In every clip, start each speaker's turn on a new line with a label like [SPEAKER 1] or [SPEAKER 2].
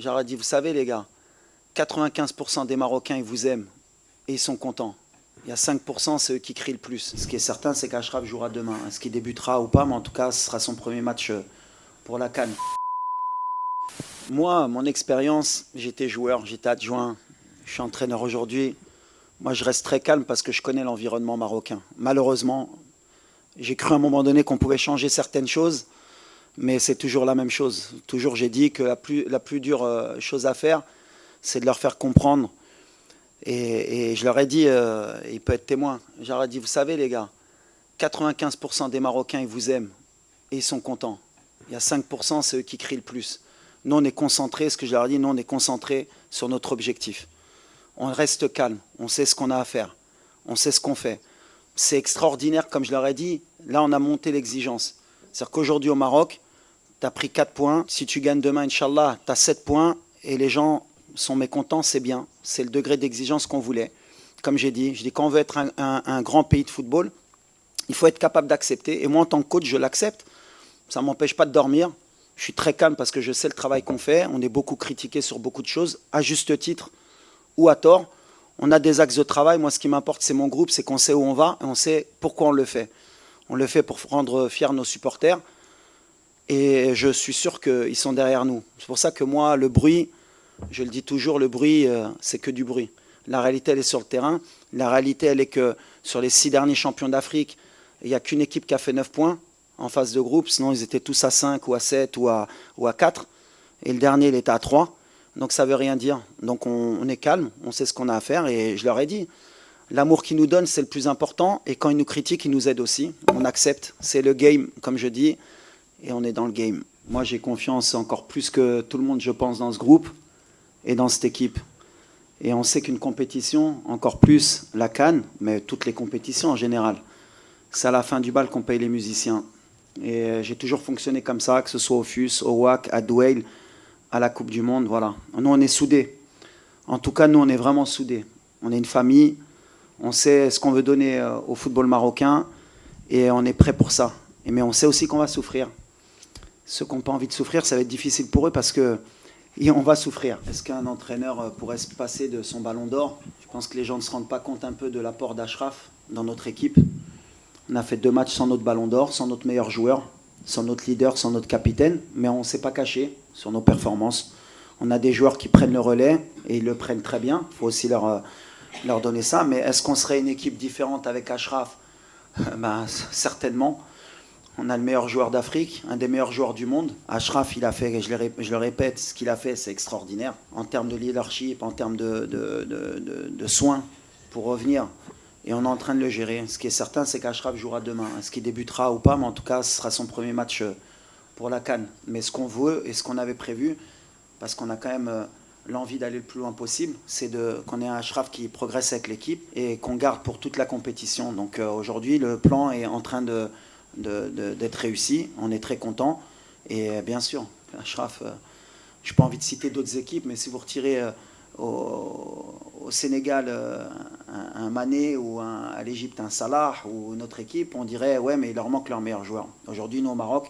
[SPEAKER 1] J'aurais dit, vous savez les gars, 95% des Marocains, ils vous aiment et ils sont contents. Il y a 5%, c'est eux qui crient le plus. Ce qui est certain, c'est qu'Achraf jouera demain. Est-ce qu'il débutera ou pas, mais en tout cas, ce sera son premier match pour la CAN. Moi, mon expérience, j'étais joueur, j'étais adjoint, je suis entraîneur aujourd'hui. Moi, je reste très calme parce que je connais l'environnement marocain. Malheureusement, j'ai cru à un moment donné qu'on pouvait changer certaines choses, mais c'est toujours la même chose. Toujours, j'ai dit que la plus dure chose à faire, c'est de leur faire comprendre. Et je leur ai dit, il peut être témoin, je leur ai dit, vous savez les gars, 95% des Marocains, ils vous aiment et ils sont contents. Il y a 5%, c'est eux qui crient le plus. Nous, on est concentrés, ce que je leur ai dit, nous, on est concentrés sur notre objectif. On reste calme, on sait ce qu'on a à faire, on sait ce qu'on fait. C'est extraordinaire, comme je leur ai dit, là, on a monté l'exigence. C'est-à-dire qu'aujourd'hui, au Maroc, tu as pris 4 points. Si tu gagnes demain, Inch'Allah, tu as 7 points et les gens sont mécontents, c'est bien. C'est le degré d'exigence qu'on voulait. Comme j'ai dit, je dis quand on veut être un grand pays de football, il faut être capable d'accepter. Et moi, en tant que coach, je l'accepte. Ça ne m'empêche pas de dormir. Je suis très calme parce que je sais le travail qu'on fait. On est beaucoup critiqué sur beaucoup de choses, à juste titre ou à tort. On a des axes de travail. Moi, ce qui m'importe, c'est mon groupe, c'est qu'on sait où on va et on sait pourquoi on le fait. On le fait pour rendre fiers nos supporters. Et je suis sûr qu'ils sont derrière nous. C'est pour ça que moi, le bruit, je le dis toujours, le bruit, c'est que du bruit. La réalité, elle est sur le terrain. La réalité, elle est que sur les 6 derniers champions d'Afrique, il n'y a qu'une équipe qui a fait 9 points en phase de groupe. Sinon, ils étaient tous à 5 ou à 7 ou à 4. Et le dernier, il était à 3. Donc, ça ne veut rien dire. Donc, on est calme, on sait ce qu'on a à faire. Et je leur ai dit, l'amour qu'ils nous donnent, c'est le plus important. Et quand ils nous critiquent, ils nous aident aussi. On accepte. C'est le game, comme je dis. Et on est dans le game. Moi, j'ai confiance encore plus que tout le monde, je pense, dans ce groupe et dans cette équipe. Et on sait qu'une compétition, encore plus la CAN, mais toutes les compétitions en général, c'est à la fin du bal qu'on paye les musiciens. Et j'ai toujours fonctionné comme ça, que ce soit au FUS, au WAC, à Douai, à la Coupe du Monde, voilà. Nous, on est soudés. En tout cas, nous, on est vraiment soudés. On est une famille, on sait ce qu'on veut donner au football marocain et on est prêt pour ça. Mais on sait aussi qu'on va souffrir. Ceux qui n'ont pas envie de souffrir, ça va être difficile pour eux parce que on va souffrir. Est-ce qu'un entraîneur pourrait se passer de son ballon d'or? Je pense que les gens ne se rendent pas compte un peu de l'apport d'Achraf dans notre équipe. On a fait 2 matchs sans notre ballon d'or, sans notre meilleur joueur, sans notre leader, sans notre capitaine, mais on ne s'est pas caché sur nos performances. On a des joueurs qui prennent le relais et ils le prennent très bien. Il faut aussi leur donner ça. Mais est-ce qu'on serait une équipe différente avec Achraf? Certainement. On a le meilleur joueur d'Afrique, un des meilleurs joueurs du monde. Achraf, il a fait, je le répète, ce qu'il a fait, c'est extraordinaire. En termes de leadership, en termes de soins pour revenir. Et on est en train de le gérer. Ce qui est certain, c'est qu'Achraf jouera demain. Est-ce qu'il débutera ou pas? Mais en tout cas, ce sera son premier match pour la CAN. Mais ce qu'on veut et ce qu'on avait prévu, parce qu'on a quand même l'envie d'aller le plus loin possible, c'est qu'on ait un Achraf qui progresse avec l'équipe et qu'on garde pour toute la compétition. Donc aujourd'hui, le plan est en train d'être réussi. On est très content. Et bien sûr, Achraf, je n'ai pas envie de citer d'autres équipes, mais si vous retirez au Sénégal un Mané ou à l'Égypte un Salah ou une autre équipe, on dirait ouais, mais il leur manque leur meilleur joueur. Aujourd'hui, nous au Maroc,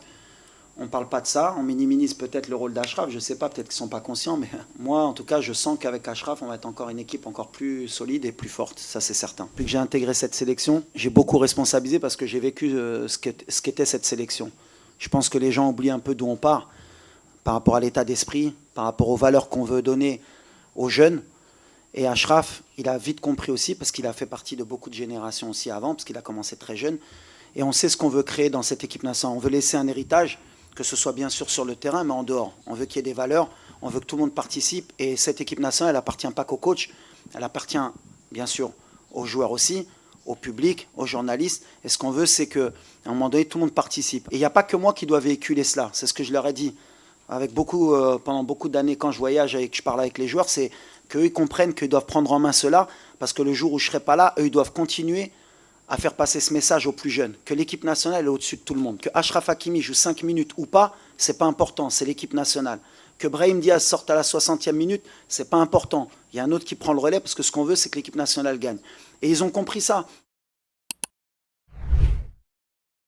[SPEAKER 1] on ne parle pas de ça. On minimise peut-être le rôle d'Achraf. Je ne sais pas, peut-être qu'ils ne sont pas conscients, mais moi, en tout cas, je sens qu'avec Achraf, on va être encore une équipe encore plus solide et plus forte. Ça, c'est certain. Depuis que j'ai intégré cette sélection, j'ai beaucoup responsabilisé parce que j'ai vécu ce qu'était cette sélection. Je pense que les gens oublient un peu d'où on part par rapport à l'état d'esprit, par rapport aux valeurs qu'on veut donner aux jeunes. Et Achraf, il a vite compris aussi parce qu'il a fait partie de beaucoup de générations aussi avant, parce qu'il a commencé très jeune. Et on sait ce qu'on veut créer dans cette équipe nationale. On veut laisser un héritage, que ce soit bien sûr sur le terrain, mais en dehors. On veut qu'il y ait des valeurs, on veut que tout le monde participe. Et cette équipe nationale, elle n'appartient pas qu'au coach, elle appartient bien sûr aux joueurs aussi, au public, aux journalistes. Et ce qu'on veut, c'est qu'à un moment donné, tout le monde participe. Et il n'y a pas que moi qui dois véhiculer cela. C'est ce que je leur ai dit. Pendant beaucoup d'années, quand je voyage et que je parle avec les joueurs, c'est qu'eux, ils comprennent qu'ils doivent prendre en main cela, parce que le jour où je ne serai pas là, eux, ils doivent continuer à faire passer ce message aux plus jeunes, que l'équipe nationale est au-dessus de tout le monde, que Achraf Hakimi joue 5 minutes ou pas, c'est pas important, c'est l'équipe nationale. Que Brahim Diaz sorte à la 60e minute, c'est pas important. Il y a un autre qui prend le relais, parce que ce qu'on veut, c'est que l'équipe nationale gagne. Et ils ont compris ça.